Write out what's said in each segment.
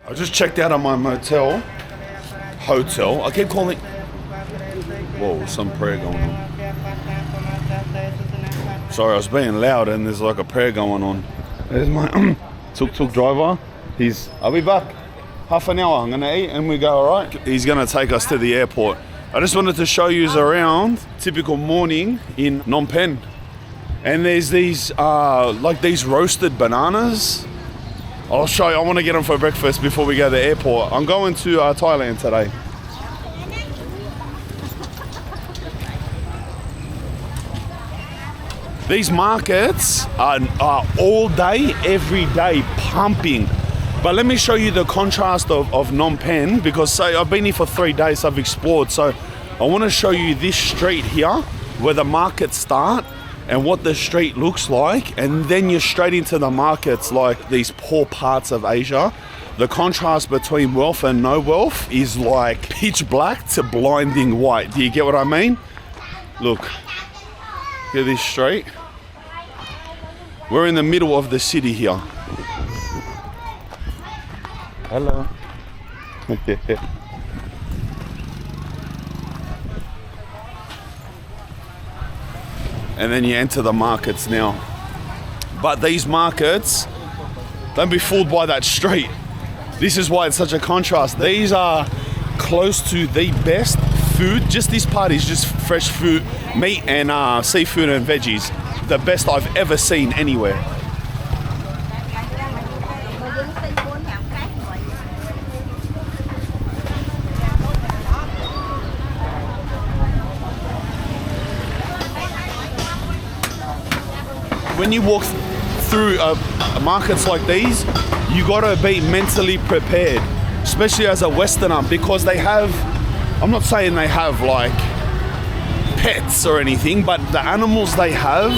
I just checked out of my hotel. I keep calling. Whoa, some prayer going on. Sorry, I was being loud and there's like a prayer going on. There's my tuk-tuk driver. I'll be back. Half an hour, I'm gonna eat and we go, all right? He's gonna take us to the airport. I just wanted to show you around, typical morning in Phnom Penh. And there's these, like these roasted bananas. I'll show you, I wanna get them for breakfast before we go to the airport. I'm going to Thailand today. These markets are all day, every day, pumping. But let me show you the contrast of Phnom Penh, because I've been here for 3 days, I've explored. So I want to show you this street here, where the markets start, and what the street looks like. And then you're straight into the markets, like these poor parts of Asia. The contrast between wealth and no wealth is like pitch black to blinding white. Do you get what I mean? Look. Look at this street. We're in the middle of the city here. Hello. And then you enter the markets now. But these markets, don't be fooled by that street. This is why it's such a contrast. These are close to the best food. Just this part is just fresh food, meat and seafood and veggies. The best I've ever seen anywhere. When you walk through markets like these, you gotta be mentally prepared, especially as a Westerner, because they have, I'm not saying they have like pets or anything, but the animals they have,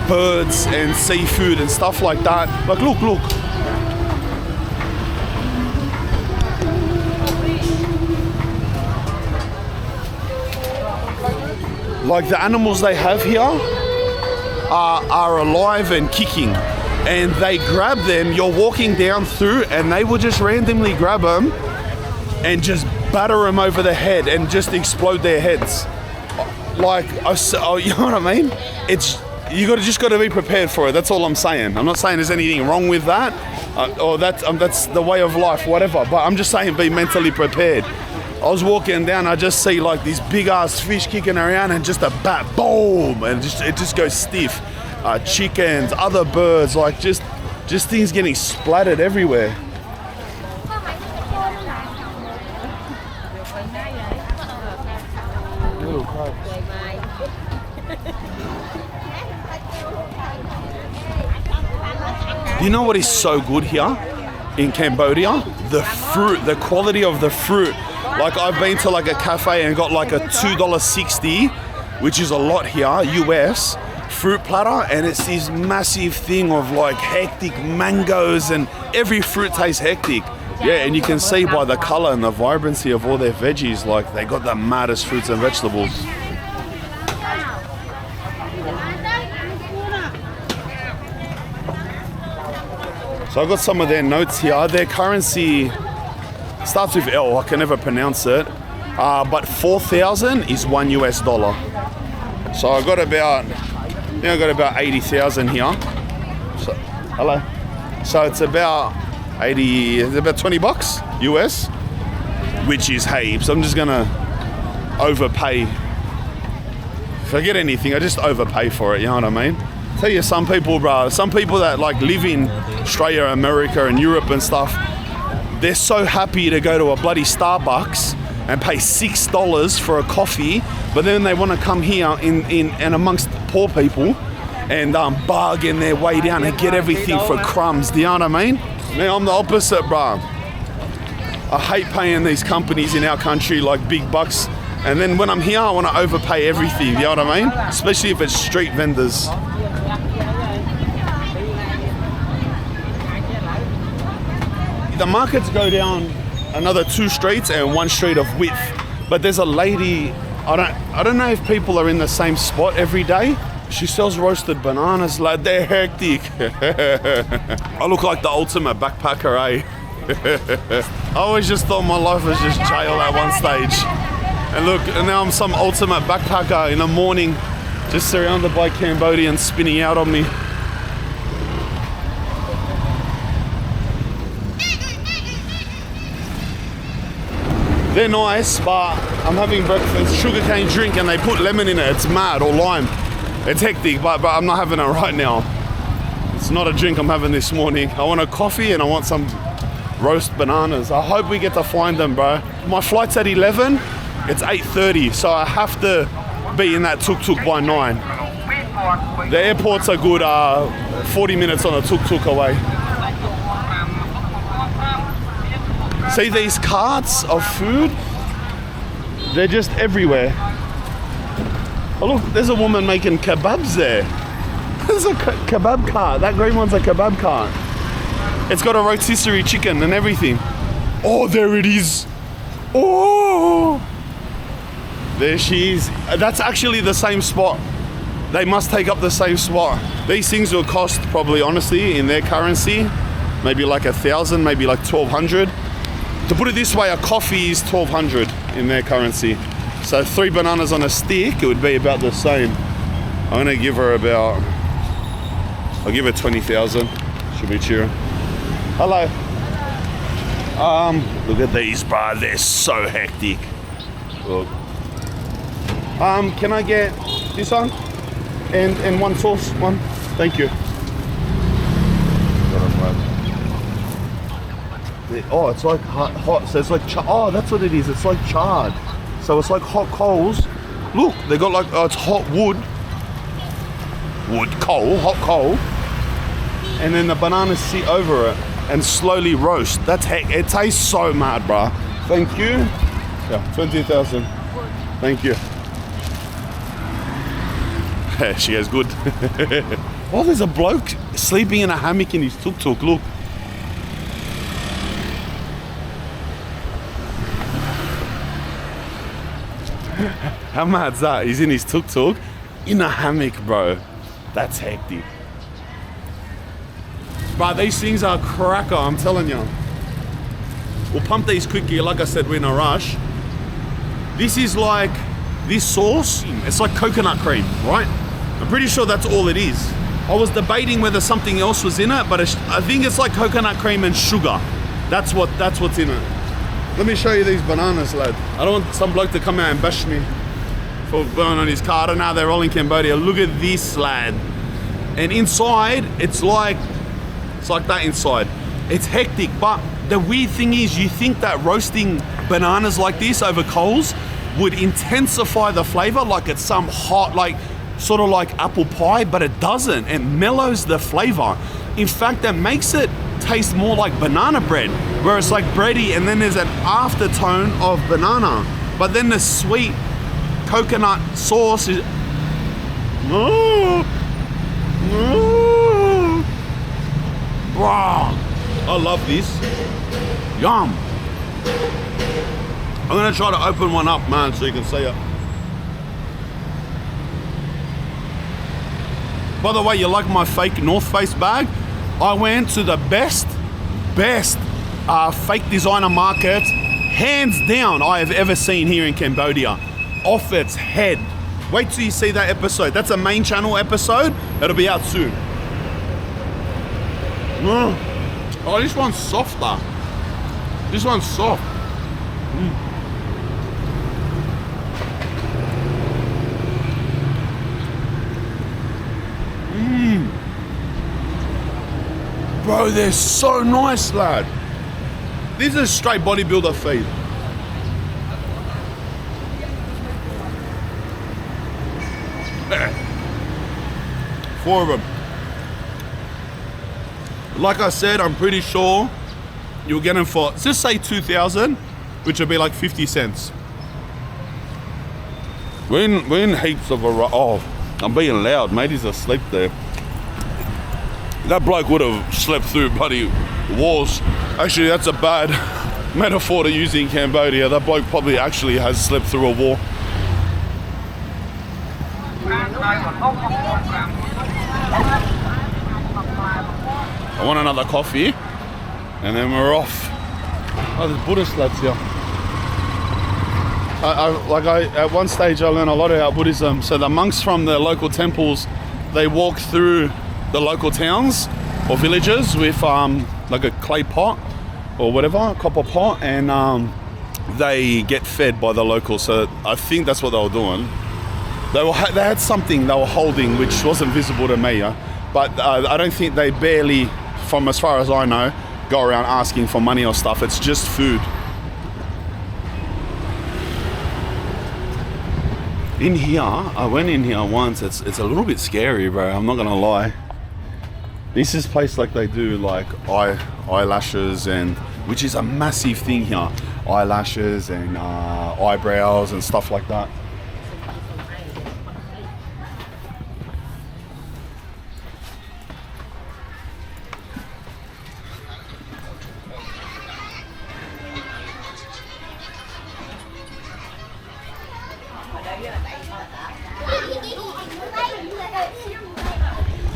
birds and seafood and stuff like that. Like look. Like the animals they have here are alive and kicking, and they grab them. You're walking down through and they will just randomly grab them and just batter them over the head and just explode their heads. Like, you know what I mean? Just got to be prepared for it. That's all I'm saying. I'm not saying there's anything wrong with that, or that's the way of life, whatever. But I'm just saying be mentally prepared. I was walking down, I just see like these big ass fish kicking around and just a bat, boom, and it just goes stiff. Chickens, other birds, like just things getting splattered everywhere. You know what is so good here in Cambodia? The fruit, the quality of the fruit. Like I've been to like a cafe and got like a $2.60, which is a lot here, US, fruit platter, and it's this massive thing of like hectic mangoes, and every fruit tastes hectic. Yeah, and you can see by the color and the vibrancy of all their veggies, like they got the maddest fruits and vegetables. So I got some of their notes here. Their currency starts with L, I can never pronounce it, but 4,000 is $1 US. So I got about 80,000 here. So, hello. So it's about 20 bucks US, which is heaps. I'm just gonna overpay. If I get anything, I just overpay for it, you know what I mean? Tell you, some people that like live in Australia, America and Europe and stuff, they're so happy to go to a bloody Starbucks and pay $6 for a coffee, but then they want to come here in amongst poor people and bargain their way down and get everything for crumbs. Do you know what I mean? Man, I'm the opposite, bro. I hate paying these companies in our country like big bucks, and then when I'm here, I want to overpay everything. You know what I mean? Especially if it's street vendors. The markets go down another 2 streets and 1 street of width. But there's a lady, I don't know if people are in the same spot every day. She sells roasted bananas, like they're hectic. I look like the ultimate backpacker, eh? I always just thought my life was just jail at one stage. And look, and now I'm some ultimate backpacker in the morning, just surrounded by Cambodians spinning out on me. They're nice, but I'm having breakfast, sugarcane drink, and they put lemon in it. It's mad, or lime. It's hectic, but I'm not having it right now. It's not a drink I'm having this morning. I want a coffee and I want some roast bananas. I hope we get to find them, bro. My flight's at 11. It's 8:30, so I have to be in that tuk-tuk by 9. The airports are good 40 minutes on a tuk-tuk away. See these carts of food? They're just everywhere. Oh look, there's a woman making kebabs there. There's a kebab cart. That green one's a kebab cart. It's got a rotisserie chicken and everything. Oh, there it is. Oh, there she is. That's actually the same spot. They must take up the same spot. These things will cost probably, honestly, in their currency, maybe like 1,000, maybe like 1,200. To put it this way, a coffee is 1,200 in their currency. So 3 bananas on a stick, it would be about the same. I'm gonna give her about, I'll give her 20,000. Should be cheering. Hello. Look at these, bro. They're so hectic. Look. Can I get this one? And one sauce, one. Thank you. Oh, it's like hot. So it's like oh, that's what it is. It's like charred. So it's like hot coals. Look, they got like it's hot wood. Hot coal. And then the bananas sit over it and slowly roast. That's heck. It tastes so mad, bruh. Thank you. Yeah, 20,000. Thank you. She goes good. Oh, there's a bloke sleeping in a hammock in his tuk-tuk. Look. How mad's that? He's in his tuk-tuk in a hammock, bro. That's hectic. But these things are cracker, I'm telling you. We'll pump these quickly. Like I said, we're in a rush. This is like, this sauce, it's like coconut cream, right? I'm pretty sure that's all it is. I was debating whether something else was in it, but I think it's like coconut cream and sugar. That's what's in it. Let me show you these bananas, lad. I don't want some bloke to come out and bash me for going on his car. I don't know, they're all in Cambodia. Look at this, lad. And inside, it's like that inside. It's hectic, but the weird thing is you think that roasting bananas like this over coals would intensify the flavor, like it's some hot, like sort of like apple pie, but it doesn't. It mellows the flavor. In fact, that makes it taste more like banana bread, where it's like bready and then there's an aftertone of banana. But then the sweet coconut sauce is... Wow, I love this. Yum. I'm gonna try to open one up, man, so you can see it. By the way, you like my fake North Face bag? I went to the best fake designer market, hands down, I have ever seen here in Cambodia. Off its head. Wait till you see that episode. That's a main channel episode. It'll be out soon. Oh, this one's softer. This one's soft. Bro, they're so nice, lad. These are straight bodybuilder feed. Four of them. Like I said, I'm pretty sure you'll get them for, just say 2,000, which would be like 50 cents. We're in heaps of oh, I'm being loud. Matey's asleep there. That bloke would have slept through bloody walls. Actually, that's a bad metaphor to use in Cambodia. That bloke probably actually has slept through a wall. I want another coffee, and then we're off. Oh, there's Buddhist lads here. At one stage I learned a lot about Buddhism. So the monks from the local temples, they walk through the local towns or villages with like a clay pot or whatever, a copper pot, and they get fed by the locals. So I think that's what they were doing. They had something they were holding which wasn't visible to me, but I don't think they barely, from as far as I know, go around asking for money or stuff. It's just food. In here, I went in here once. It's a little bit scary, bro. I'm not gonna lie. This is a place like they do like eyelashes, and which is a massive thing here. Eyelashes and eyebrows and stuff like that.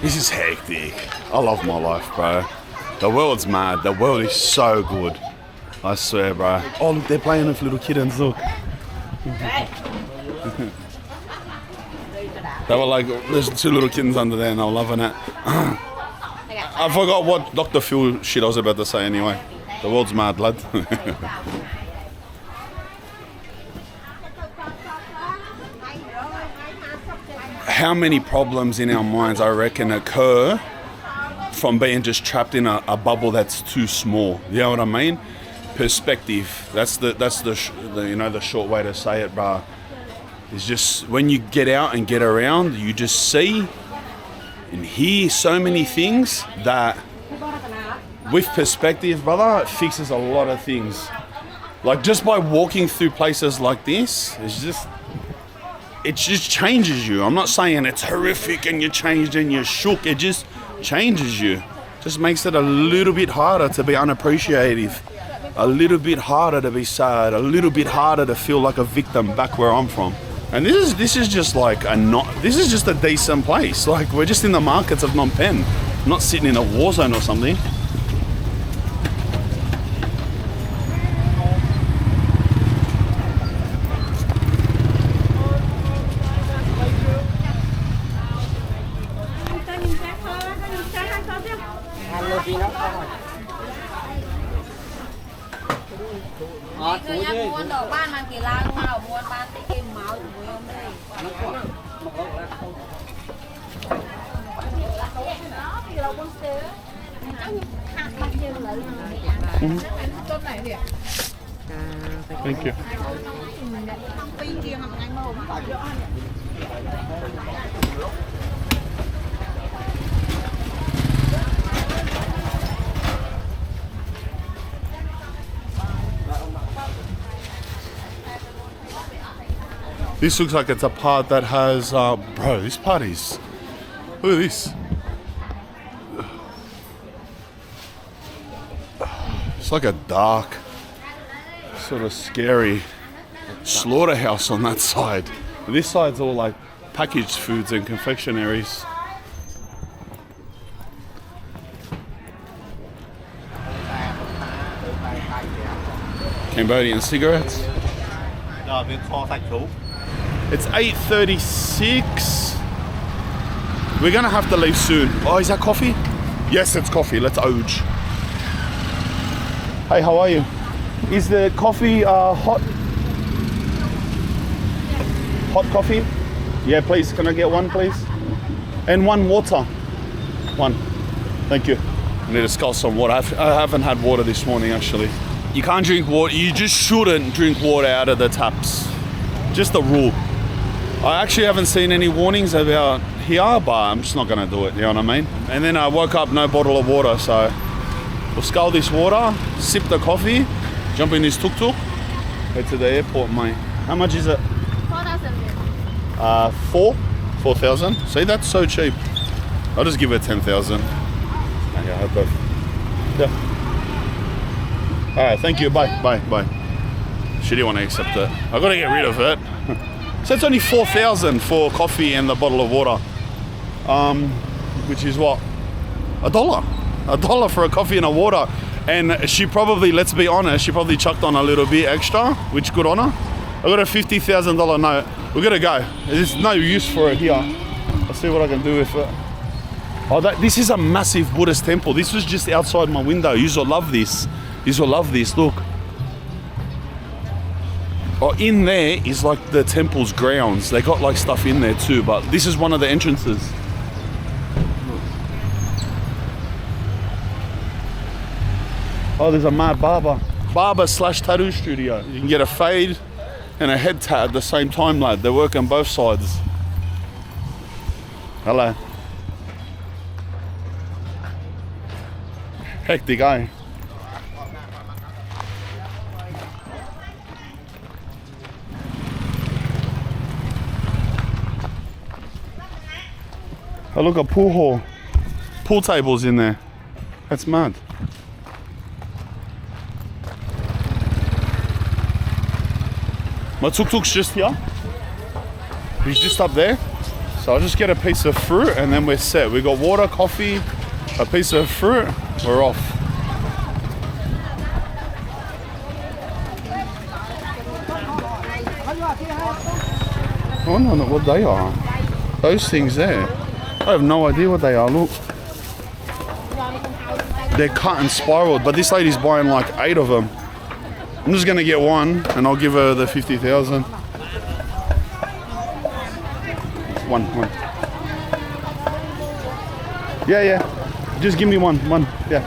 This is hectic. I love my life, bro. The world's mad. The world is so good. I swear, bro. Oh, look, they're playing with little kittens, look. They were like, there's 2 little kittens under there and they were loving it. I forgot what Dr. Phil shit I was about to say anyway. The world's mad, lad. How many problems in our minds, I reckon, occur from being just trapped in a bubble that's too small. You know what I mean? Perspective. That's the short way to say it, bruh. It's just when you get out and get around, you just see and hear so many things that, with perspective, brother, it fixes a lot of things. Like just by walking through places like this, it just changes you. I'm not saying it's horrific and you're changed and you're shook. It just changes you. Just makes it a little bit harder to be unappreciative, a little bit harder to be sad, a little bit harder to feel like a victim back where I'm from. And this is just like this is just a decent place. Like we're just in the markets of Phnom Penh, not sitting in a war zone or something. Thank you. This looks like it's a part that has, bro, this part is, look at this. It's like a dark, sort of scary slaughterhouse on that side. This side's all like packaged foods and confectionaries. Cambodian cigarettes. It's 8:36. We're gonna have to leave soon. Oh, is that coffee? Yes, it's coffee. Let's oge. Hey, how are you? Is the coffee hot? Hot coffee? Yeah, please. Can I get one, please? And one water. One. Thank you. I need to scull some water. I haven't had water this morning, actually. You can't drink water. You just shouldn't drink water out of the taps. Just a rule. I actually haven't seen any warnings about here, but I'm just not going to do it, you know what I mean? And then I woke up, no bottle of water, so we'll scull this water, sip the coffee, jump in this tuk-tuk, head to the airport, mate. How much is it? 4,000. 4,000? See, that's so cheap. I'll just give it 10,000. Yeah, I both. Yeah. All right, thank you. Bye. She didn't want to accept it. I got to get rid of it. So it's only 4,000 for coffee and the bottle of water, which is what? $1. $1 for a coffee and a water. And she probably, let's be honest, she probably chucked on a little bit extra, which good on her. I got a $50,000 note. We gotta go. There's no use for it here. I'll see what I can do with it. Oh, this is a massive Buddhist temple. This was just outside my window. You will love this. You will love this. Look. Oh, in there is like the temple's grounds. They got like stuff in there too, but this is one of the entrances. Oh, there's a mad barber slash tattoo studio. You can get a fade and a head tat at the same time, lad. They work on both sides. Hello. Hectic, eh? Oh, look, a pool hall. Pool tables in there. That's mad. My tuk-tuk's just here. He's just up there. So I'll just get a piece of fruit and then we're set. We got water, coffee, a piece of fruit, we're off. I don't know what they are. Those things there. I have no idea what they are, look. They're cut and spiraled, but this lady's buying like 8 of them. I'm just gonna get one and I'll give her the 50,000. One. Yeah. Just give me one. Yeah.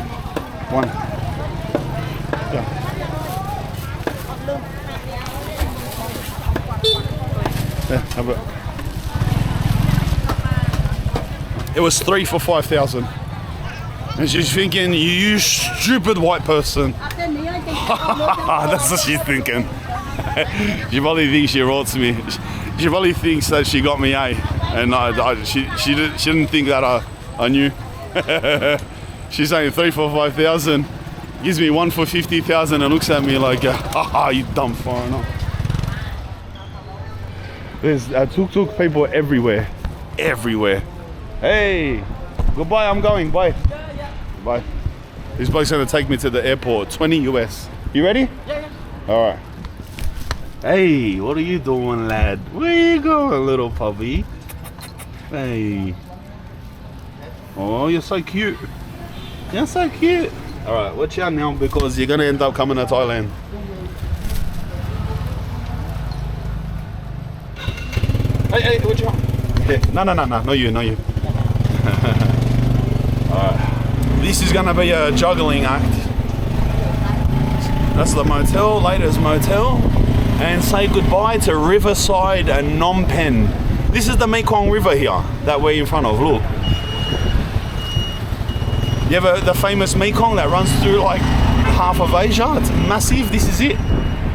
One. Yeah. Yeah, have it. It was 3 for 5,000. And she's thinking, you stupid white person. That's what she's thinking. She probably thinks she wrote to me. She probably thinks that she got me A. And she didn't think that I knew. She's saying 3 for 5,000. Gives me 1 for 50,000 and looks at me like, you dumb foreigner. There's tuk-tuk people everywhere. Everywhere. Hey, goodbye, I'm going, bye. Bye. This bloke's gonna take me to the airport, 20 US. You ready? Yeah. All right. Hey, what are you doing, lad? Where you going, little puppy? Hey. Oh, you're so cute. You're so cute. All right, watch out now because you're gonna end up coming to Thailand. Hey, watch out. Yeah. No, not you. Alright. This is gonna be a juggling act. That's the motel, latest motel. And say goodbye to Riverside and Phnom Penh. This is the Mekong River here that we're in front of, look. You ever the famous Mekong that runs through like half of Asia? It's massive, this is it.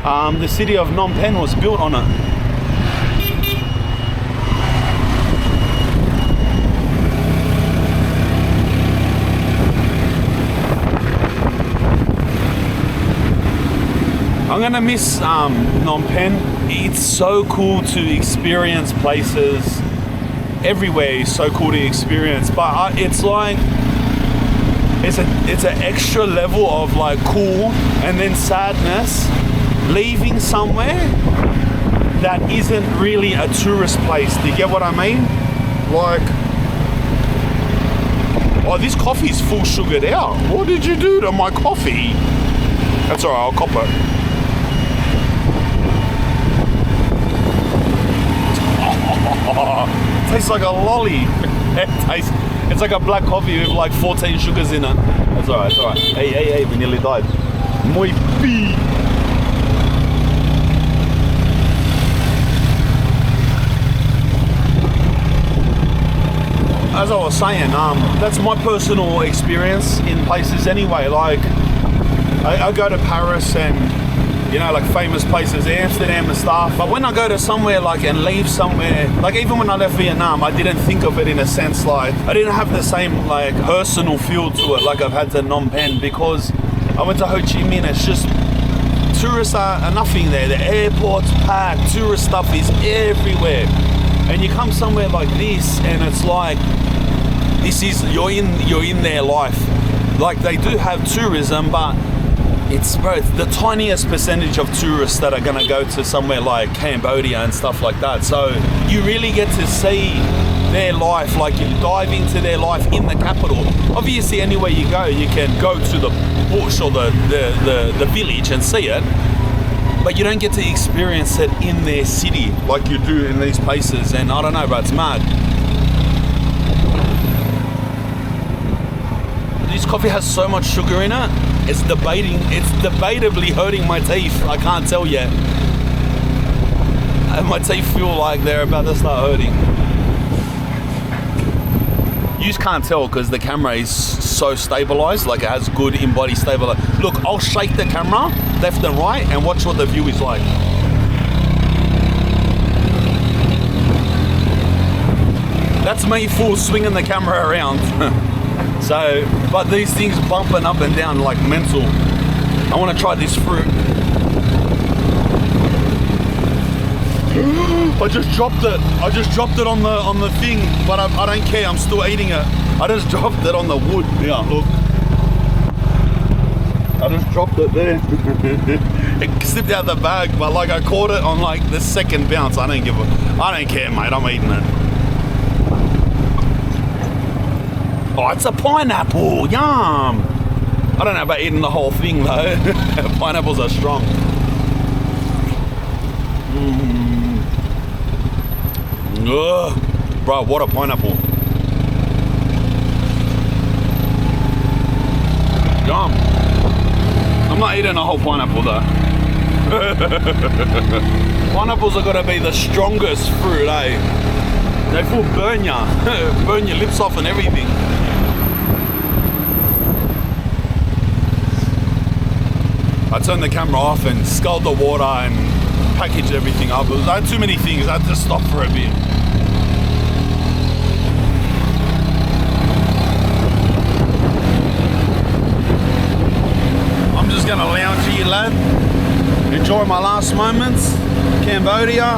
The city of Phnom Penh was built on it. I'm gonna miss Phnom Penh. It's so cool to experience places everywhere. Is so cool to experience, but it's like it's an extra level of like cool and then sadness leaving somewhere that isn't really a tourist place. Do you get what I mean? Like, oh, this coffee's full sugared out. What did you do to my coffee? That's alright, I'll cop it. Tastes like a lolly. It's like a black coffee with like 14 sugars in it. That's alright, it's alright. Hey, we nearly died. Muy pi. As I was saying, that's my personal experience in places anyway. Like, I go to Paris and, you know, like famous places, Amsterdam and stuff. But when I go to somewhere like and leave somewhere, like even when I left Vietnam, I didn't think of it in a sense like, I didn't have the same like personal feel to it like I've had to Phnom Penh, because I went to Ho Chi Minh. It's just, tourists are nothing there. The airport's packed, tourist stuff is everywhere. And you come somewhere like this and it's like, this is, you're in their life. like they do have tourism, but it's the tiniest percentage of tourists that are gonna go to somewhere like Cambodia and stuff like that. So you really get to see their life, like you dive into their life in the capital. Obviously, anywhere you can go to the bush or the village and see it, but you don't get to experience it in their city like you do in these places. And I don't know, but it's mad. This coffee has so much sugar in it. It's debatably hurting my teeth. I can't tell yet. And my teeth feel like they're about to start hurting. You just can't tell because the camera is so stabilized, like it has good in-body stabilization. Look, I'll shake the camera left and right and watch what the view is like. That's me full swinging the camera around. So, but these things bumping up and down like mental. I want to try this fruit. I just dropped it. I just dropped it on the thing, but I don't care. I'm still eating it. I just dropped it on the wood. Yeah, look. I just dropped it there. It slipped out the bag, but like I caught it on like the second bounce. I don't care, mate. I'm eating it. Oh, it's a pineapple. Yum. I don't know about eating the whole thing though. Pineapples are strong. Ugh. Bro, what a pineapple. Yum. I'm not eating a whole pineapple though. Pineapples are gonna be the strongest fruit, eh? They will burn ya. Burn your lips off and everything. I turned the camera off and sculled the water and packaged everything up. I had too many things. I had to stop for a bit. I'm just gonna lounge here, lad. Enjoy my last moments. Cambodia.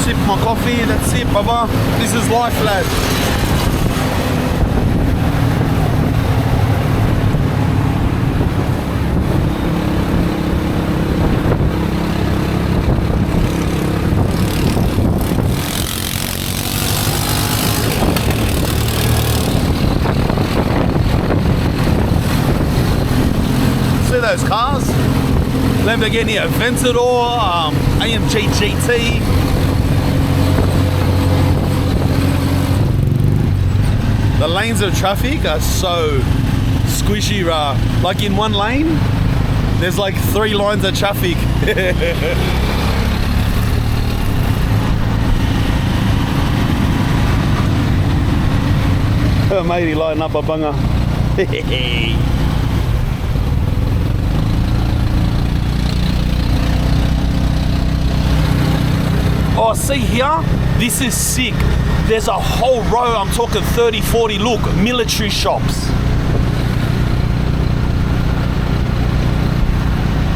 Sip my coffee. That's it, brother. This is life, lad. Those cars, Lamborghini Aventador, AMG GT. The lanes of traffic are so squishy, like in one lane there's like 3 lines of traffic. Matey lighting up a bunga. Oh, see here? This is sick. There's a whole row, I'm talking 30, 40, look, military shops.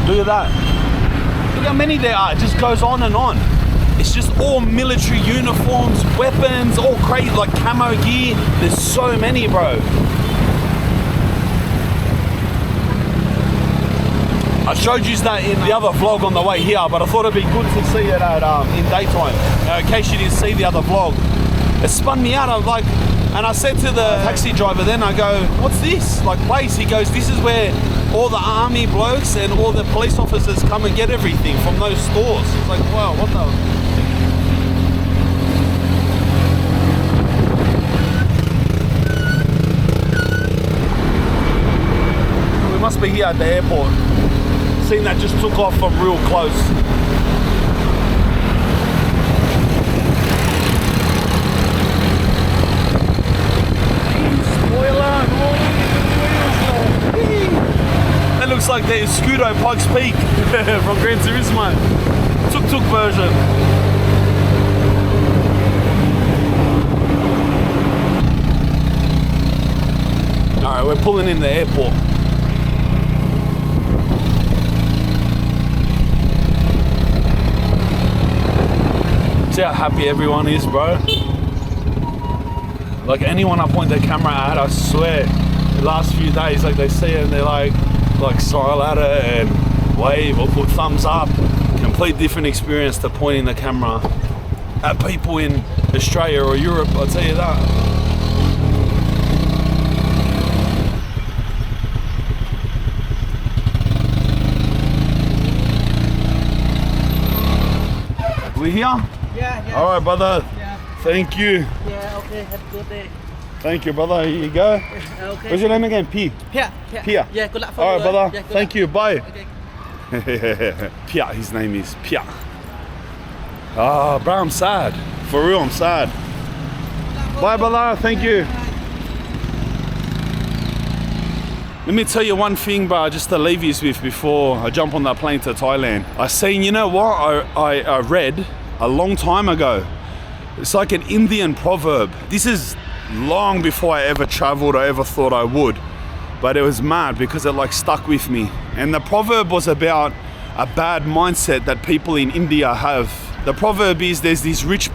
Look at that. Look how many there are. It just goes on and on. It's just all military uniforms, weapons, all crazy, like camo gear. There's so many, bro. I showed you that in the other vlog on the way here, but I thought it'd be good to see it in daytime, in case you didn't see the other vlog. It spun me out. I was like, and I said to the taxi driver then, I go, what's this? Like place? He goes, this is where all the army blokes and all the police officers come and get everything from those stores. It's like, wow, what the... We must be here at the airport. Seen that just took off from real close. Spoiler! That looks like the Scudo Pikes Peak from Gran Turismo. Tuk-tuk version. Alright, we're pulling in the airport. See how happy everyone is, bro. Like anyone I point the camera at, I swear, the last few days, like they see it and they're like smile at it and wave or put thumbs up. Complete different experience to pointing the camera at people in Australia or Europe, I'll tell you that. We here? Yeah. All right, brother. Yeah. Thank you. Yeah, okay. Have a good day. Thank you, brother. Here you go. Okay. What's your name again? P. Pia. Pia. Yeah, good luck for All you. right, brother. Yeah, good Thank luck. you. Bye. Okay. Pia, his name is Pia. Ah, bro, I'm sad. For real, I'm sad. Bye, brother. Thank you. Let me tell you one thing, bro, just to leave you with before I jump on that plane to Thailand. I seen, you know what? I read a long time ago. It's like an Indian proverb. This is long before I ever traveled or ever thought I would. But it was mad because it like stuck with me. And the proverb was about a bad mindset that people in India have. The proverb is there's this rich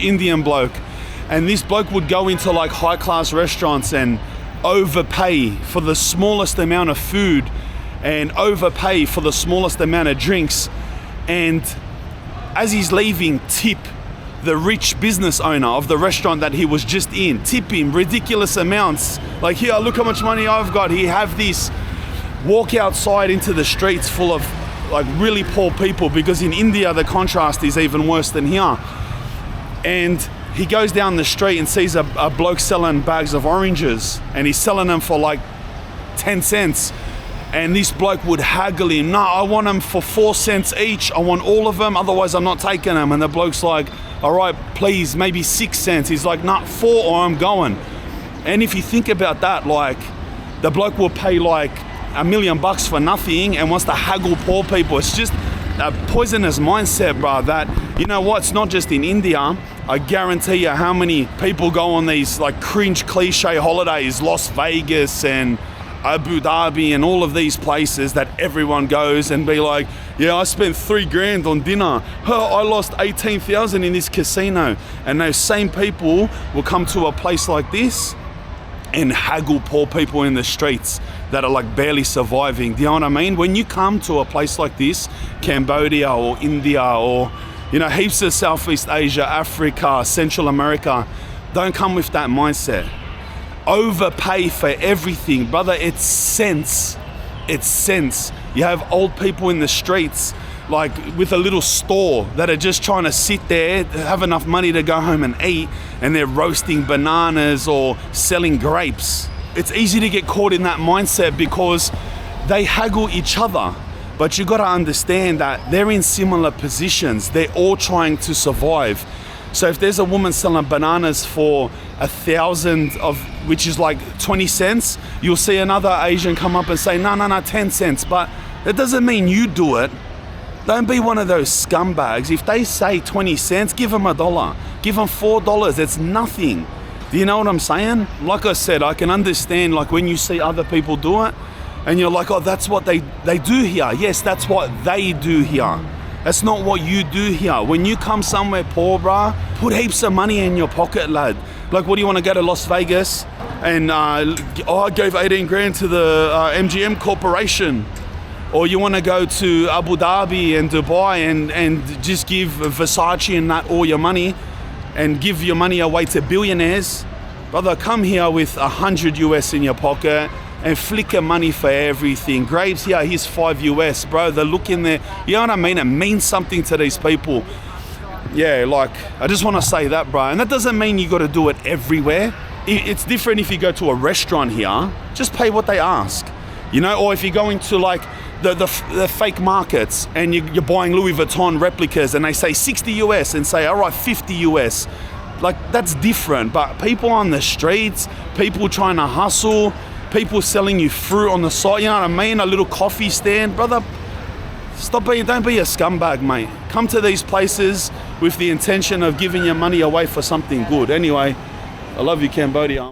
Indian bloke, and this bloke would go into like high class restaurants and overpay for the smallest amount of food and overpay for the smallest amount of drinks. And as he's leaving, tip the rich business owner of the restaurant that he was just in, tip him ridiculous amounts. Like, here, look how much money I've got. He have this, walk outside into the streets full of like really poor people, because in India the contrast is even worse than here. And he goes down the street and sees a bloke selling bags of oranges, and he's selling them for like 10 cents. And this bloke would haggle him. No, I want them for 4 cents each. I want all of them, otherwise I'm not taking them. And the bloke's like, all right, please, maybe 6 cents. He's like, nah, 4 or I'm going. And if you think about that, like, the bloke will pay like $1 million for nothing and wants to haggle poor people. It's just a poisonous mindset, bro, that, you know what, it's not just in India. I guarantee you how many people go on these like cringe cliche holidays, Las Vegas and Abu Dhabi and all of these places that everyone goes and be like, yeah, I spent $3,000 on dinner. I lost 18,000 in this casino. And those same people will come to a place like this and haggle poor people in the streets that are like barely surviving. Do you know what I mean? When you come to a place like this, Cambodia or India or, you know, heaps of Southeast Asia, Africa, Central America, don't come with that mindset. Overpay for everything, brother. It's sense. It's sense. You have old people in the streets, like with a little store, that are just trying to sit there, have enough money to go home and eat, and they're roasting bananas or selling grapes. It's easy to get caught in that mindset because they haggle each other. But you got to understand that they're in similar positions. They're all trying to survive. So if there's a woman selling bananas for 1,000 of, which is like 20 cents, you'll see another Asian come up and say, no, 10 cents. But that doesn't mean you do it. Don't be one of those scumbags. If they say 20 cents, give them $1. Give them $4. It's nothing. Do you know what I'm saying? Like I said, I can understand like when you see other people do it and you're like, oh, that's what they do here. Yes, that's what they do here. That's not what you do here. When you come somewhere poor, bruh, put heaps of money in your pocket, lad. Like, what do you want to go to Las Vegas? And, I gave $18,000 to the MGM Corporation. Or you want to go to Abu Dhabi and Dubai and just give Versace and that all your money and give your money away to billionaires. Brother, come here with 100 US in your pocket and flicker money for everything. Grapes here, here's 5 US, bro. The look in there, you know what I mean? It means something to these people. Yeah, like, I just want to say that, bro. And that doesn't mean you got to do it everywhere. It's different if you go to a restaurant here, just pay what they ask. You know, or if you're going to like the fake markets and you're buying Louis Vuitton replicas and they say 60 US and say, all right, 50 US. Like, that's different. But people on the streets, people trying to hustle, people selling you fruit on the side, you know what I mean? A little coffee stand, brother. Don't be a scumbag, mate. Come to these places with the intention of giving your money away for something good. Anyway, I love you, Cambodia.